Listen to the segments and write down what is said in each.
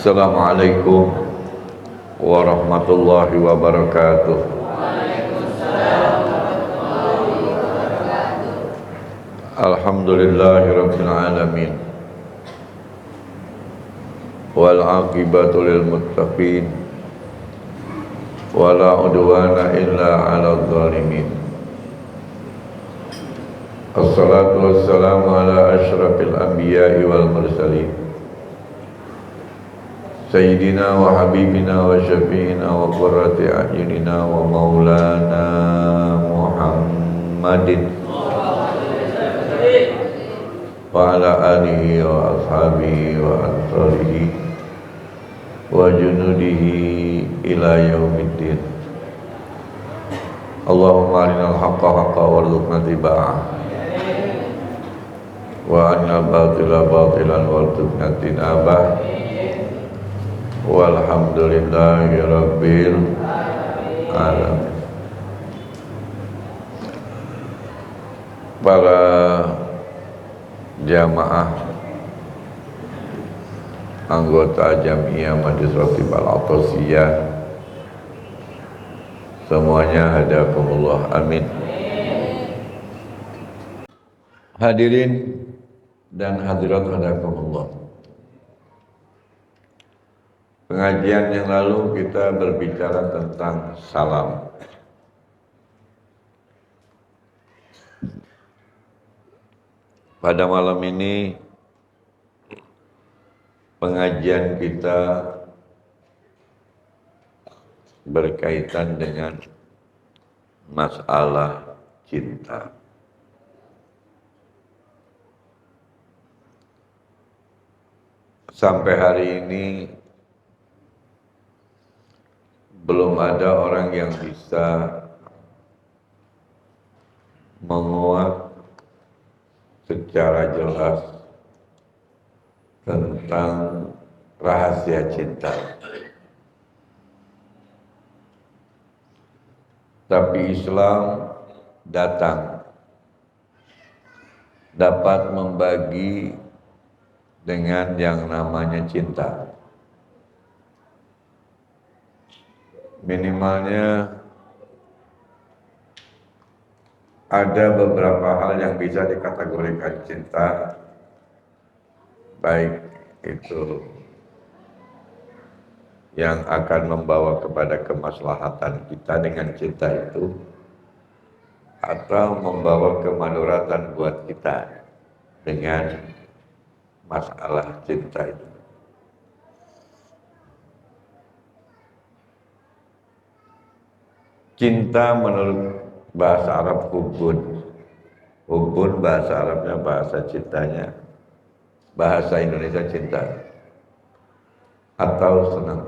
Assalamualaikum warahmatullahi wabarakatuh. Alhamdulillahirabbil alamin. Wal aqibatu lil muttaqin. Wala udwana illa 'alal zalimin. Assalatu wassalamu ala asyrafil anbiya'i wal mursalin. Sayyidina wa habibina wa syafi'ina wa qurrati a'yunina wa maulana Muhammadin wa ala alihi wa ashabihi wa ansarihi wa junudihi ila yaumiddin. Allahumma arinal haqqa haqqa warzuqna tiba'ah wa arinal batila batilan warzuqna tinabah. Walhamdulillahi rabbil alamin. Para jamaah anggota Jamiah Majelis Ratib Al-Athasiyah semuanya hadakumullah, amin. Hadirin dan hadirat hadakumullah. Pengajian yang lalu kita berbicara tentang salam. Pada malam ini pengajian kita berkaitan dengan masalah cinta. Sampai hari ini belum ada orang yang bisa menguak secara jelas tentang rahasia cinta. Tapi Islam datang dapat membagi dengan yang namanya cinta. Minimalnya ada beberapa hal yang bisa dikategorikan cinta, baik itu yang akan membawa kepada kemaslahatan kita dengan cinta itu, atau membawa kemadharatan buat kita dengan masalah cinta itu. Cinta menurut bahasa Arab hubun. Hubun bahasa Arabnya, bahasa cintanya. Bahasa Indonesia cinta. Atau senang.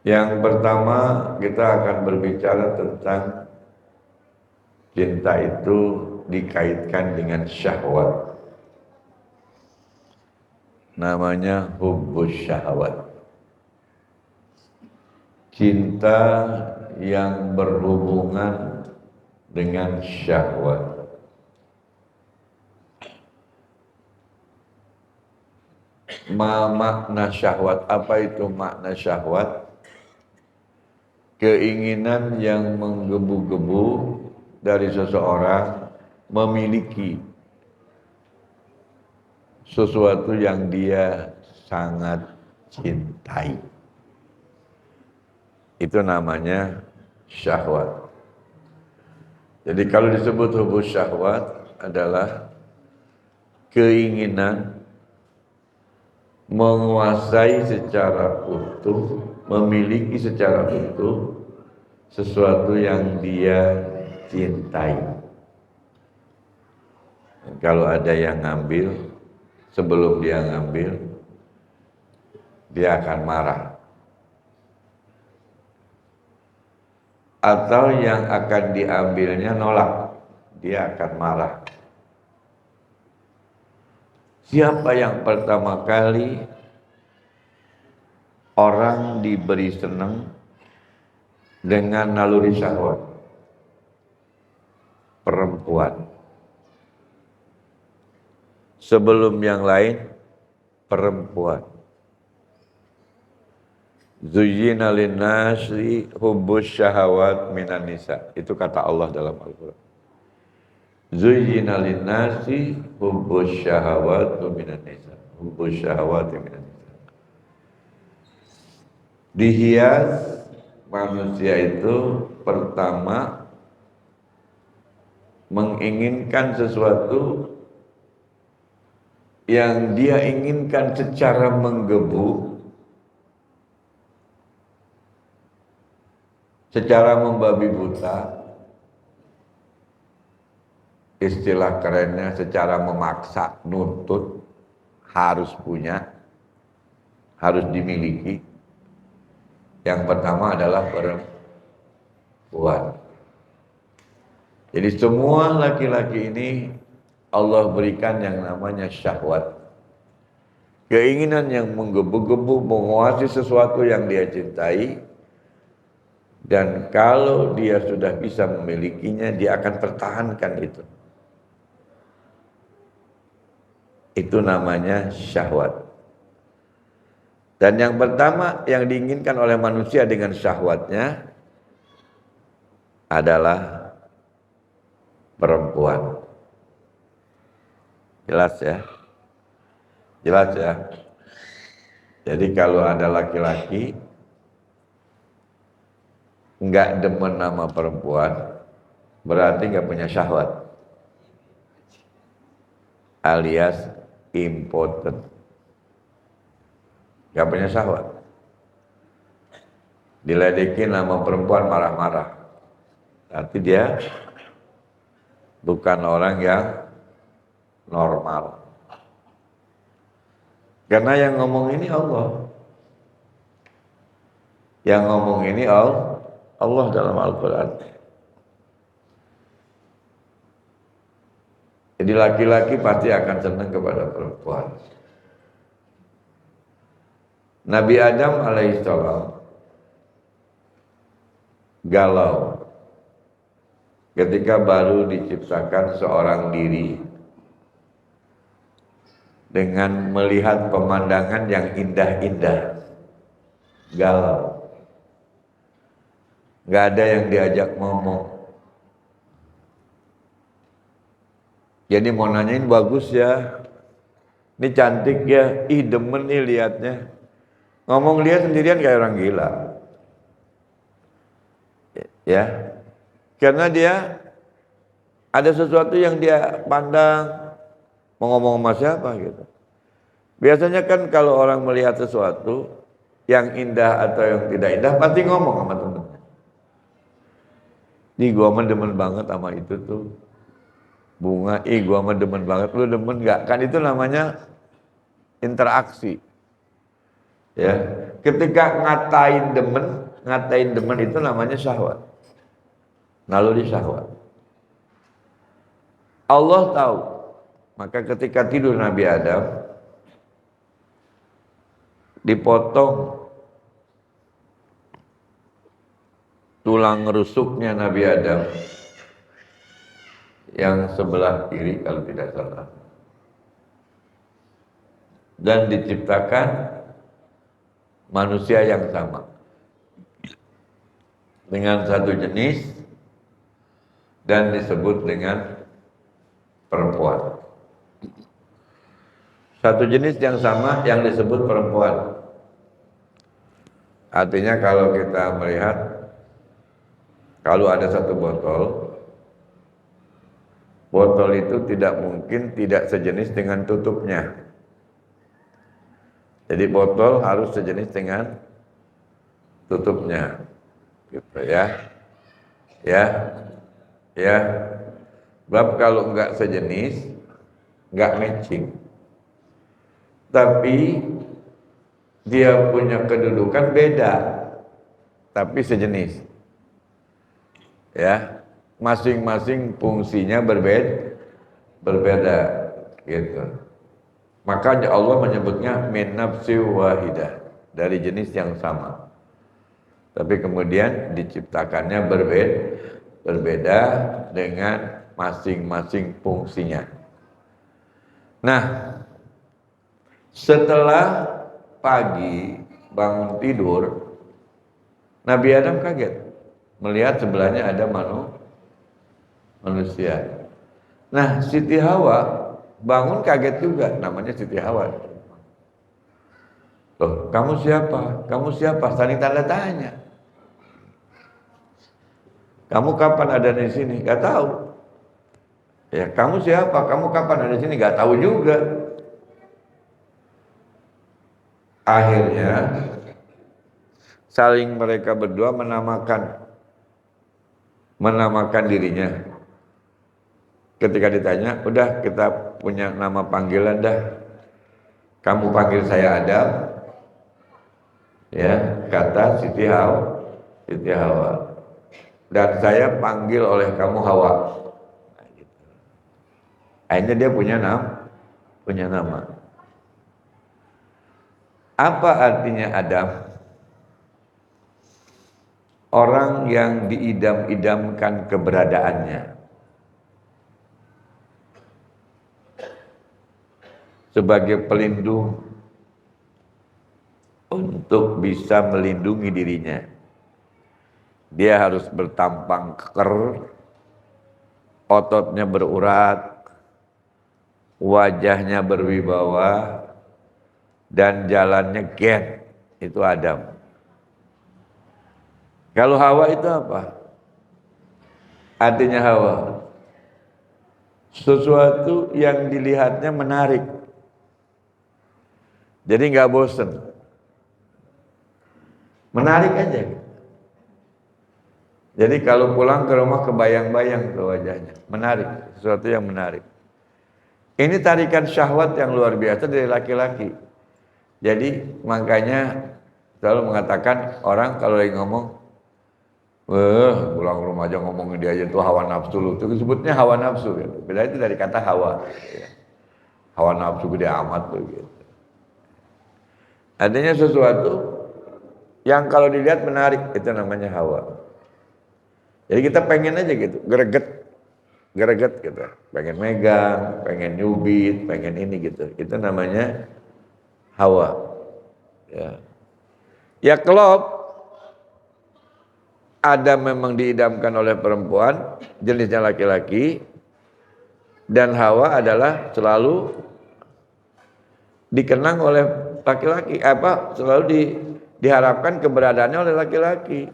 Yang pertama kita akan berbicara tentang cinta itu dikaitkan dengan syahwat. Namanya hubbus syahwat. Cinta yang berhubungan dengan syahwat. Makna syahwat, apa itu makna syahwat? Keinginan yang menggebu-gebu dari seseorang memiliki sesuatu yang dia sangat cintai. Itu namanya syahwat. Jadi kalau disebut hubus syahwat adalah keinginan menguasai secara utuh, memiliki secara utuh sesuatu yang dia cintai. Dan kalau ada yang ngambil, sebelum dia ngambil, dia akan marah. Atau yang akan diambilnya nolak, dia akan marah. Siapa yang pertama kali orang diberi senang dengan naluri syahwat? Perempuan. sebelum yang lain perempuan. Zuyyina lin-nasi hubbus syahawat minan nisa. Itu kata Allah dalam Al-Qur'an. Zuyyina lin-nasi hubbus syahawat minan nisa. Hubbus syahawat minan nisa. Dihias manusia itu pertama menginginkan sesuatu yang dia inginkan secara menggebu, secara membabi buta, istilah kerennya secara memaksa, nuntut, harus punya, harus dimiliki. Yang pertama adalah perempuan. Jadi semua laki-laki ini Allah berikan yang namanya syahwat. Keinginan yang menggebu-gebu menguasai sesuatu yang dia cintai. Dan kalau dia sudah bisa memilikinya, dia akan pertahankan itu. Itu namanya syahwat. Dan yang pertama yang diinginkan oleh manusia dengan syahwatnya adalah perempuan. Jelas ya? Jelas ya? Jadi kalau ada laki-laki nggak demen nama perempuan, berarti nggak punya syahwat, alias impotent, nggak punya syahwat. Diledekin nama perempuan marah-marah, berarti dia bukan orang yang normal. Karena yang ngomong ini Allah, yang ngomong ini Allah dalam Al-Quran. Jadi laki-laki pasti akan senang kepada perempuan. Nabi Adam alaihissalam galau ketika baru diciptakan seorang diri dengan melihat pemandangan yang indah-indah. Galau. Gak ada yang diajak ngomong. Jadi mau nanyain bagus ya, ini cantik ya, ih demen nih liatnya. Ngomong dia sendirian kayak orang gila. Ya, karena dia ada sesuatu yang dia pandang, mau ngomong sama siapa gitu. Biasanya kan kalau orang melihat sesuatu yang indah atau yang tidak indah, pasti ngomong sama temennya. Ih gua mah demen banget sama itu tuh bunga, gua mah demen banget, lu demen gak? Kan itu namanya interaksi. Ya, ketika ngatain demen itu namanya syahwat. Naluri syahwat. Allah tahu. Maka ketika tidur Nabi Adam dipotong tulang rusuknya Nabi Adam yang sebelah kiri kalau tidak salah, dan diciptakan manusia yang sama dengan satu jenis dan disebut dengan perempuan. Satu jenis yang sama yang disebut perempuan. Artinya kalau kita melihat, kalau ada satu botol itu tidak mungkin tidak sejenis dengan tutupnya. Jadi botol harus sejenis dengan tutupnya. Gitu ya. Sebab kalau enggak sejenis, enggak matching. Tapi dia punya kedudukan beda, tapi sejenis. Ya, masing-masing fungsinya berbeda gitu. Makanya Allah menyebutnya min nafsi wahidah, dari jenis yang sama. Tapi kemudian diciptakannya berbeda dengan masing-masing fungsinya. Nah, setelah pagi bangun tidur, Nabi Adam kaget melihat sebelahnya ada manusia. Nah, Siti Hawa bangun kaget juga, namanya Siti Hawa. Loh, kamu siapa? Kamu siapa? Saling tanda tanya. Kamu kapan ada di sini? Gak tahu. Ya, kamu siapa? Kamu kapan ada di sini? Gak tahu juga. Akhirnya saling mereka berdua menamakan dirinya. Ketika ditanya, udah kita punya nama panggilan dah. Kamu panggil saya Adam, ya kata Siti Hawa. Dan saya panggil oleh kamu Hawa. Nah, gitu. Akhirnya dia punya nama. Apa artinya Adam? Orang yang diidam-idamkan keberadaannya. Sebagai pelindung untuk bisa melindungi dirinya. Dia harus bertampang keker, ototnya berurat, wajahnya berwibawa, dan jalannya gen. Itu Adam. Kalau Hawa itu apa? Artinya Hawa, sesuatu yang dilihatnya menarik. Jadi nggak bosen. Menarik aja. Jadi kalau pulang ke rumah kebayang-bayang tuh wajahnya. Menarik, sesuatu yang menarik. Ini tarikan syahwat yang luar biasa dari laki-laki. Jadi makanya selalu mengatakan orang kalau lagi ngomong, pulang ke rumah aja ngomongin dia aja tuh hawa nafsu lu. Itu disebutnya hawa nafsu gitu. Beda itu dari kata hawa. Hawa nafsu gede amat tuh gitu. Adanya sesuatu yang kalau dilihat menarik, itu namanya hawa. Jadi kita pengen aja gitu, greget gitu. Pengen megang, pengen nyubit, pengen ini gitu. Itu namanya hawa. Ya klop, ada memang diidamkan oleh perempuan, jenisnya laki-laki, dan hawa adalah selalu dikenang oleh laki-laki, selalu diharapkan keberadaannya oleh laki-laki.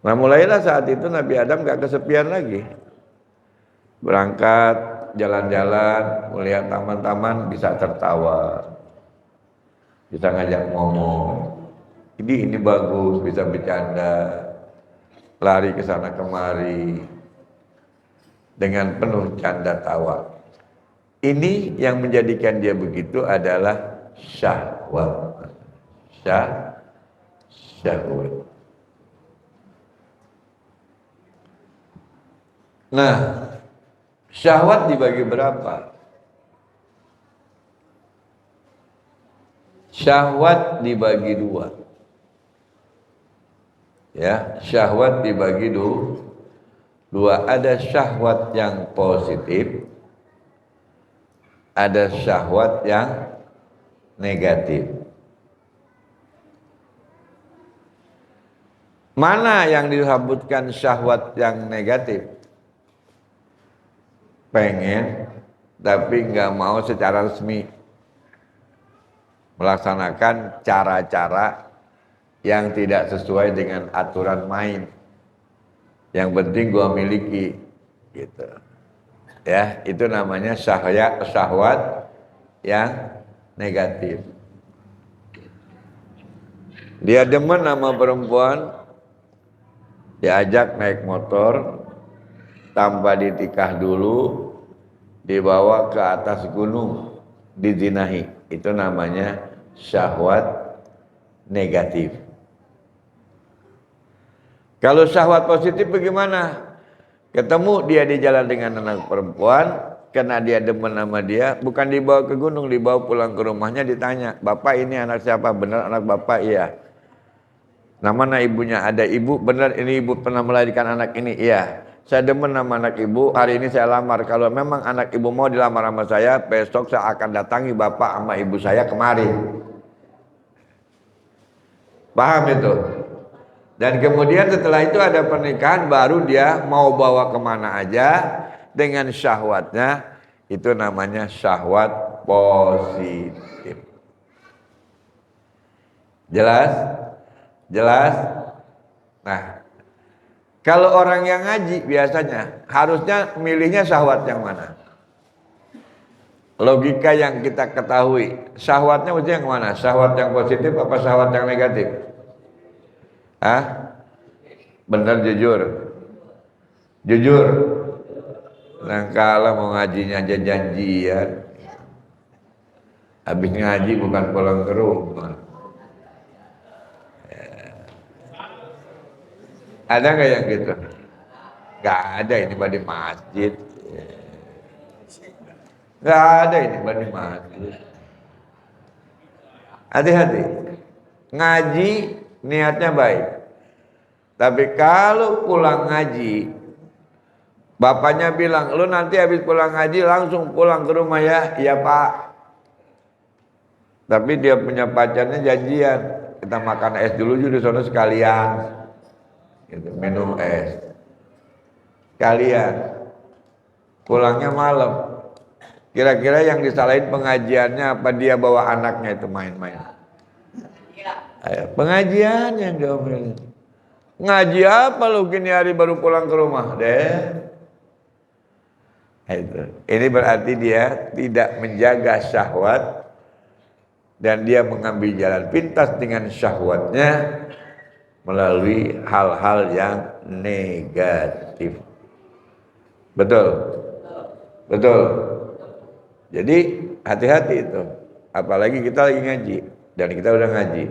Nah mulailah saat itu Nabi Adam gak kesepian lagi. Berangkat, jalan-jalan, melihat taman-taman, bisa tertawa, bisa ngajak ngomong. Ini bagus, bisa bercanda, lari ke sana kemari, dengan penuh canda tawa. Ini yang menjadikan dia begitu adalah syahwat. Syahwat. Nah, syahwat dibagi berapa? Syahwat dibagi dua. Ya, syahwat dibagi dua. Ada syahwat yang positif, ada syahwat yang negatif. Mana yang disebutkan syahwat yang negatif? Pengen, tapi nggak mau secara resmi melaksanakan cara-cara yang tidak sesuai dengan aturan main. Yang penting gua miliki, gitu. Ya, itu namanya syahwat yang negatif. Dia demen sama perempuan, diajak naik motor, tanpa ditikah dulu, dibawa ke atas gunung, dizinahi. Itu namanya syahwat negatif. Kalau syahwat positif bagaimana? Ketemu dia di jalan dengan anak perempuan, karena dia demen sama dia, bukan dibawa ke gunung, dibawa pulang ke rumahnya, ditanya, "Bapak ini anak siapa?" "Benar anak Bapak." "Iya." "Nama ibunya?" "Ada ibu." "Benar ini ibu pernah melahirkan anak ini?" "Iya." saya demen sama anak ibu, hari ini saya lamar. Kalau memang anak ibu mau dilamar sama saya, besok saya akan datangi bapak sama ibu saya kemari. Paham itu? Dan kemudian setelah itu ada pernikahan, baru dia mau bawa kemana aja dengan syahwatnya. Itu namanya syahwat positif. Jelas? Jelas? Nah, kalau orang yang ngaji biasanya harusnya milihnya syahwat yang mana? Logika yang kita ketahui, syahwatnya mesti yang mana? Syahwat yang positif apa syahwat yang negatif? Hah? Bener jujur? Jujur? Nah kalau mau ngajinya aja janjian, habis ngaji bukan pulang ke rumah. Ada nggak yang gitu? Nggak ada, ini di masjid. Nggak ada, ini di masjid. Hati-hati. Ngaji niatnya baik. Tapi kalau pulang ngaji, bapaknya bilang, lu nanti habis pulang ngaji langsung pulang ke rumah ya. Iya pak. Tapi dia punya pacarnya janjian, kita makan es dulu di sana sekalian. Gitu, minum es kalian, pulangnya malam. Kira-kira yang disalahin pengajiannya apa dia bawa anaknya itu main-main? Pengajian yang diomelin. Ngaji apa lu gini hari baru pulang ke rumah deh? Itu. Ini berarti dia tidak menjaga syahwat dan dia mengambil jalan pintas dengan syahwatnya melalui hal-hal yang negatif. Betul? Betul? Jadi hati-hati itu. Apalagi kita lagi ngaji dan kita udah ngaji.